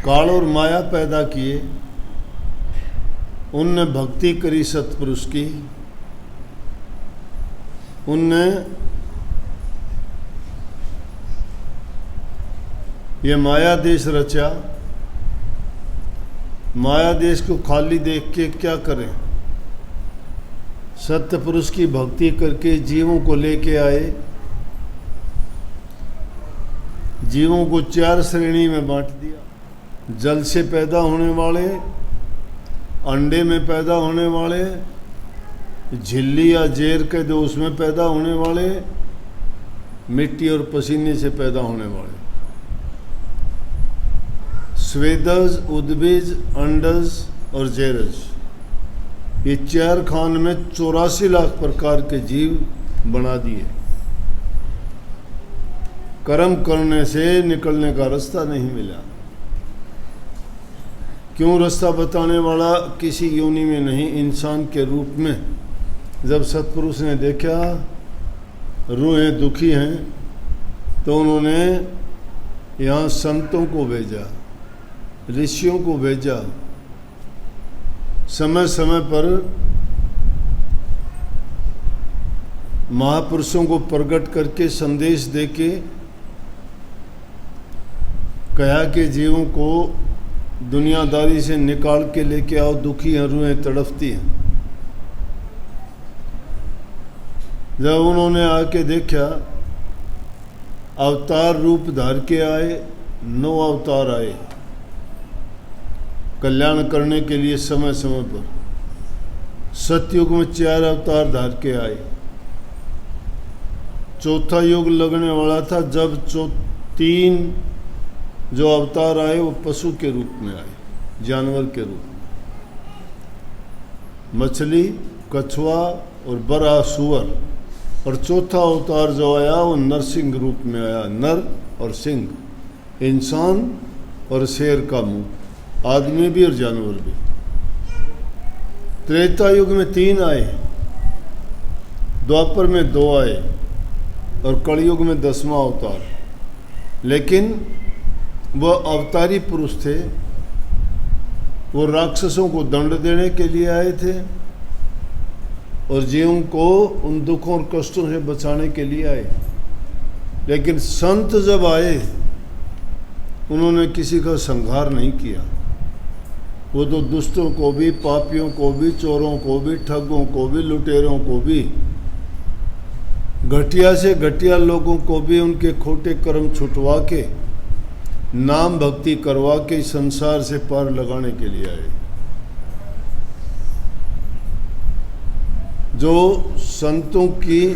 काल और माया पैदा किए, उनने भक्ति करी सतपुरुष की, उनने ये माया देश रचा। माया देश को खाली देख के क्या करें? सत्य पुरुष की भक्ति करके जीवों को लेके आए। जीवों को 4 श्रेणी में बांट दिया। जल से पैदा होने वाले, अंडे में पैदा होने वाले, झिल्ली या जेर के दो उसमें पैदा होने वाले, मिट्टी और पसीने से पैदा होने वाले। स्वेदज, उद्भिज, अंडज और जेरज, ये 4 खान में 84 लाख प्रकार के जीव बना दिए। कर्म करने से निकलने का रास्ता नहीं मिला। क्यों रास्ता बताने वाला किसी योनि में नहीं, इंसान के रूप में। जब सतपुरुष ने देखा रूहें दुखी हैं, तो उन्होंने यहाँ संतों को भेजा, ऋषियों को भेजा। समय समय पर महापुरुषों को प्रकट करके संदेश देके कहा कि जीवों को दुनियादारी से निकाल के लेके आओ, दुखी हैं, रूहें तड़पती हैं। जब उन्होंने आके देखा, अवतार रूप धार के आए, 9 अवतार आए कल्याण करने के लिए समय समय पर। सतयुग में 4 अवतार धार के आए। चौथा युग लगने वाला था जब 3 जो अवतार आए वो पशु के रूप में आए, जानवर के रूप में, मछली, कछुआ और बड़ा सुअर। और चौथा अवतार जो आया वो नरसिंह रूप में आया, नर और सिंह, इंसान और शेर का मुंह, आदमी भी और जानवर भी। त्रेता युग में 3 आए, द्वापर में 2 आए और कलयुग में 10वां अवतार। लेकिन वह अवतारी पुरुष थे, वो राक्षसों को दंड देने के लिए आए थे और जीवों को उन दुखों और कष्टों से बचाने के लिए आए। लेकिन संत जब आए, उन्होंने किसी का संहार नहीं किया। वो तो दुष्टों को भी, पापियों को भी, चोरों को भी, ठगों को भी, लुटेरों को भी, घटिया से घटिया लोगों को भी उनके खोटे कर्म छुटवा के, नाम भक्ति करवा के संसार से पार लगाने के लिए आए। जो संतों की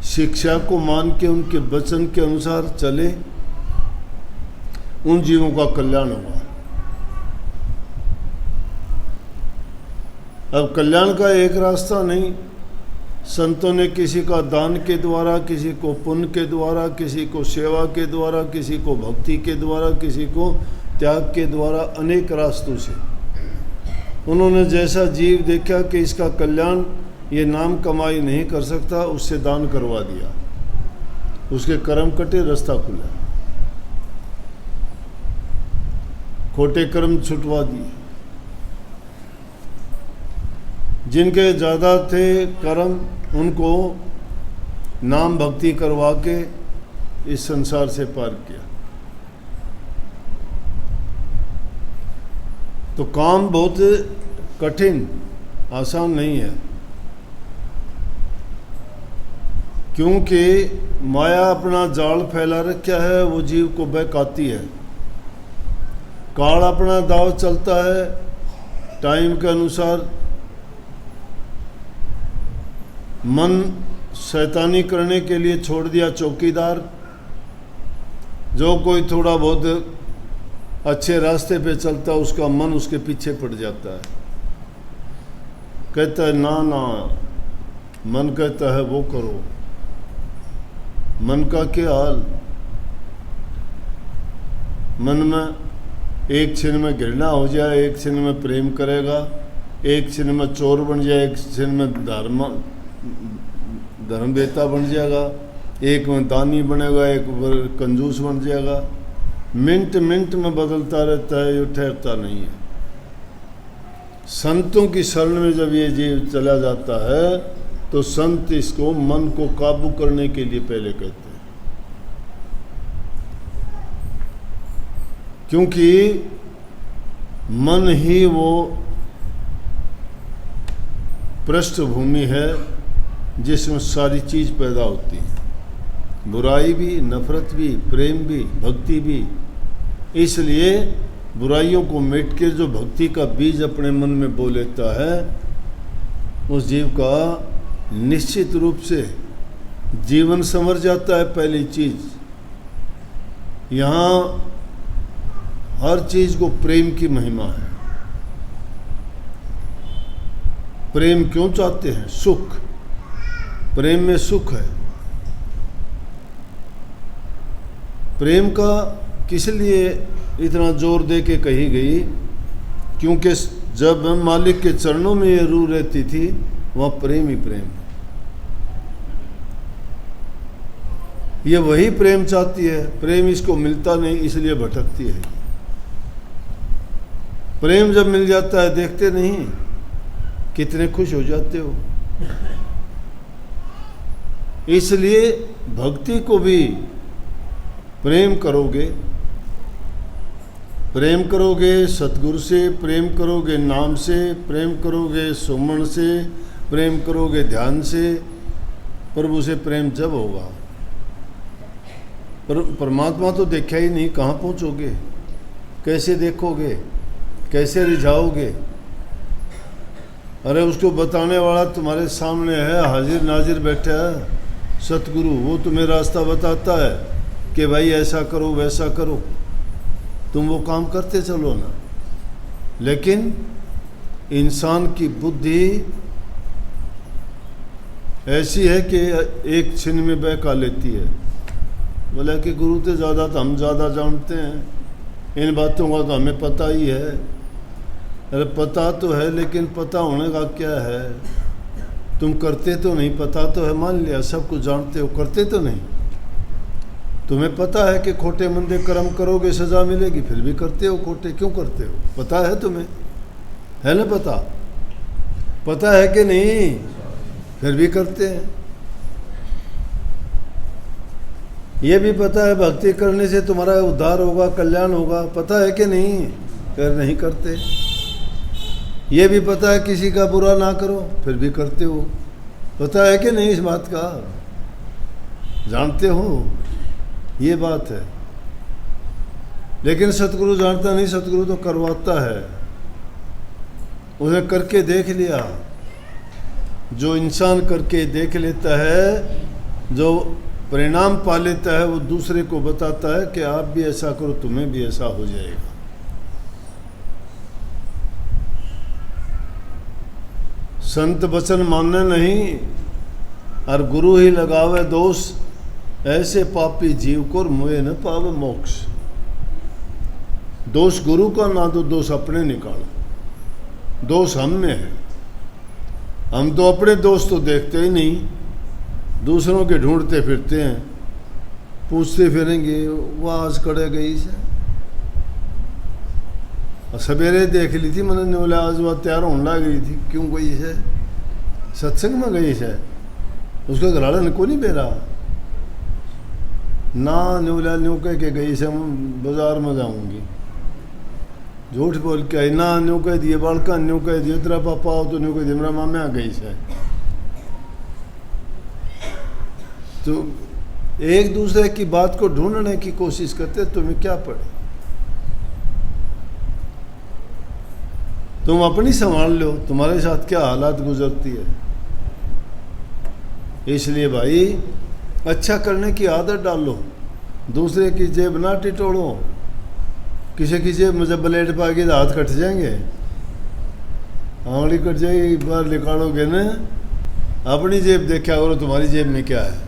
शिक्षा को मान के उनके वचन के अनुसार चले, उन जीवों का कल्याण हुआ। अब कल्याण का एक रास्ता नहीं। संतों ने किसी का दान के द्वारा, किसी को पुण्य के द्वारा, किसी को सेवा के द्वारा, किसी को भक्ति के द्वारा, किसी को त्याग के द्वारा, अनेक रास्तों से उन्होंने जैसा जीव देखा कि इसका कल्याण ये नाम कमाई नहीं कर सकता, उससे दान करवा दिया। उसके कर्म कटे, रास्ता खुला, खोटे कर्म छुटवा दिए। जिनके ज़्यादा थे कर्म, उनको नाम भक्ति करवा के इस संसार से पार किया। तो काम बहुत कठिन, आसान नहीं है, क्योंकि माया अपना जाल फैला रखा है, वो जीव को बहकाती है। काल अपना दाव चलता है, टाइम के अनुसार मन शैतानी करने के लिए छोड़ दिया चौकीदार। जो कोई थोड़ा बहुत अच्छे रास्ते पे चलता, उसका मन उसके पीछे पड़ जाता है। कहता है ना ना, मन कहता है वो करो। मन का क्या हाल? मन में एक क्षण में घृणा हो जाए, एक क्षण में प्रेम करेगा, एक क्षण में चोर बन जाए, एक क्षण में धर्मवेता बन जाएगा, एक में दानी बनेगा, एक कंजूस बन जाएगा। मिनट मिनट में बदलता रहता है, ये ठहरता नहीं है। संतों की शरण में जब ये जीव चला जाता है तो संत इसको मन को काबू करने के लिए पहले कहते हैं, क्योंकि मन ही वो पृष्ठभूमि है जिसमें सारी चीज़ पैदा होती है, बुराई भी, नफरत भी, प्रेम भी, भक्ति भी। इसलिए बुराइयों को मिट के जो भक्ति का बीज अपने मन में बो लेता है, उस जीव का निश्चित रूप से जीवन संवर जाता है। पहली चीज़, यहाँ हर चीज़ को प्रेम की महिमा है। प्रेम क्यों चाहते हैं? सुख, प्रेम में सुख है। प्रेम का किस लिए इतना जोर दे के कही गई? क्योंकि जब मालिक के चरणों में ये रूह रहती थी, वहाँ प्रेम ही प्रेम है। ये वही प्रेम चाहती है, प्रेम इसको मिलता नहीं इसलिए भटकती है। प्रेम जब मिल जाता है, देखते नहीं कितने खुश हो जाते हो। इसलिए भक्ति को भी प्रेम करोगे, प्रेम करोगे सतगुरु से, प्रेम करोगे नाम से, प्रेम करोगे सुमन से, प्रेम करोगे ध्यान से, प्रभु से प्रेम जब होगा। पर परमात्मा तो देखा ही नहीं, कहाँ पहुँचोगे? कैसे देखोगे? कैसे रिझाओगे? अरे उसको बताने वाला तुम्हारे सामने है, हाजिर नाजिर बैठा है सतगुरु। वो तुम्हें रास्ता बताता है कि भाई ऐसा करो वैसा करो, तुम वो काम करते चलो ना। लेकिन इंसान की बुद्धि ऐसी है कि एक क्षण में बहका लेती है। बोला कि गुरु से ज़्यादा तो हम ज़्यादा जानते हैं, इन बातों का तो हमें पता ही है। अरे पता तो है, लेकिन पता होने का क्या है? तुम करते तो नहीं। पता तो है, मान लिया सब कुछ जानते हो, करते तो नहीं। तुम्हें पता है कि खोटे मंदे कर्म करोगे सज़ा मिलेगी, फिर भी करते हो खोटे। क्यों करते हो? पता है तुम्हें, है ना? पता है कि नहीं, फिर भी करते हैं। ये भी पता है भक्ति करने से तुम्हारा उद्धार होगा, कल्याण होगा, पता है कि नहीं, फिर नहीं करते। ये भी पता है किसी का बुरा ना करो, फिर भी करते हो। पता है कि नहीं इस बात का? जानते हो, ये बात है। लेकिन सतगुरु जानता नहीं, सतगुरु तो करवाता है। उन्हें करके देख लिया। जो इंसान करके देख लेता है, जो परिणाम पा लेता है, वो दूसरे को बताता है कि आप भी ऐसा करो, तुम्हें भी ऐसा हो जाएगा। संत वचन मानने नहीं, और गुरु ही लगावे दोष, ऐसे पापी जीव को मुए न पावे मोक्ष। दोष गुरु का ना तो दोष अपने निकालो, दोष हम में है। हम तो अपने दोष तो देखते ही नहीं, दूसरों के ढूंढते फिरते हैं, पूछते फिरेंगे वो आज कड़े गई से। सवेरे देख ली थी मैंने, बोला आज वह तैयार होने लग गई थी। क्यों गई है? सत्संग में गई है। उसका घराड़ा को नहीं बेरा ना, न्यूला न्यू कह के गई से बाजार में जाऊंगी। झूठ बोल के आई ना, न्यू कह दिए बालका, न्यू कह दिए तेरा पापा हो, तो न्यू कह दिए मेरा मामा गई से। तो एक दूसरे की बात को ढूंढने की कोशिश करते, तुम्हें क्या पड़े? तुम अपनी संभाल लो, तुम्हारे साथ क्या हालात गुजरती है। इसलिए भाई अच्छा करने की आदत डालो, दूसरे की जेब ना टिटोड़ो। किसी की जेब में जब ब्लेड पाएगी तो हाथ कट जाएंगे, आंगली कट जाएगी, बाहर निकालोगे ना। अपनी जेब देखा करो, तुम्हारी जेब में क्या है,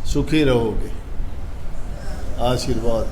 सुखी रहोगे। आशीर्वाद।